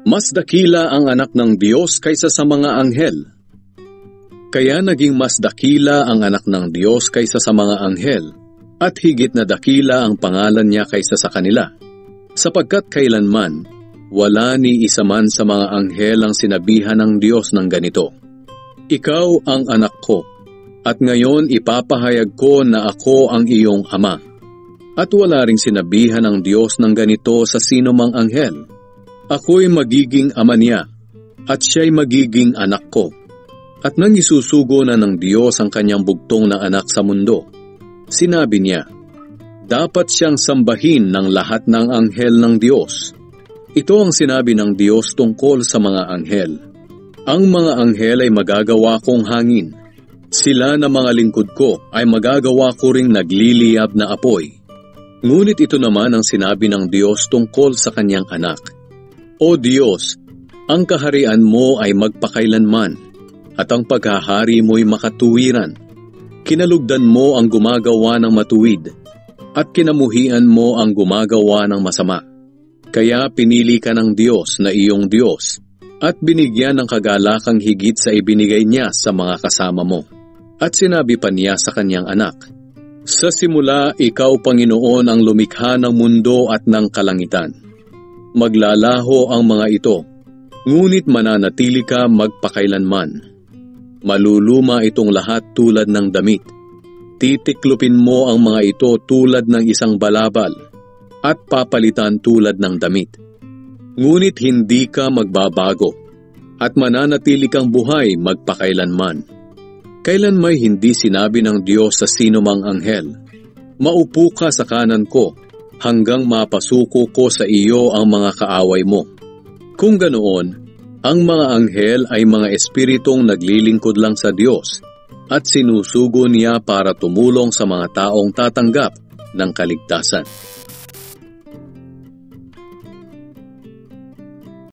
Mas dakila ang anak ng Diyos kaysa sa mga anghel. Kaya naging mas dakila ang anak ng Diyos kaysa sa mga anghel, at higit na dakila ang pangalan niya kaysa sa kanila. Sapagkat kailanman, wala ni isa man sa mga anghel ang sinabihan ng Diyos ng ganito, "Ikaw ang anak ko, at ngayon ipapahayag ko na ako ang iyong ama." At wala ring sinabihan ng Diyos ng ganito sa sino mang anghel, "Ako'y magiging ama niya, at siya'y magiging anak ko." At nang isusugo na ng Diyos ang kanyang bugtong na anak sa mundo, sinabi niya, dapat siyang sambahin ng lahat ng anghel ng Diyos. Ito ang sinabi ng Diyos tungkol sa mga anghel. Ang mga anghel ay magagawa kong hangin. Sila na mga lingkod ko ay magagawa ko ring nagliliyab na apoy. Ngunit ito naman ang sinabi ng Diyos tungkol sa kanyang anak. O Diyos, ang kaharian mo ay magpakailanman, at ang paghahari mo'y makatuwiran. Kinalugdan mo ang gumagawa ng matuwid, at kinamuhian mo ang gumagawa ng masama. Kaya pinili ka ng Diyos na iyong Diyos, at binigyan ng kagalakang higit sa ibinigay niya sa mga kasama mo. At sinabi pa niya sa kanyang anak, sa simula, ikaw, Panginoon, ang lumikha ng mundo at ng kalangitan. Maglalaho ang mga ito, ngunit mananatili ka magpakailanman. Maluluma itong lahat tulad ng damit. Titiklupin mo ang mga ito tulad ng isang balabal, at papalitan tulad ng damit. Ngunit hindi ka magbabago, at mananatili kang buhay magpakailanman. Kailan may hindi sinabi ng Diyos sa sino mang anghel, maupo ka sa kanan ko, hanggang mapasuko ko sa iyo ang mga kaaway mo. Kung ganoon, ang mga anghel ay mga espiritong naglilingkod lang sa Diyos, at sinusugo niya para tumulong sa mga taong tatanggap ng kaligtasan.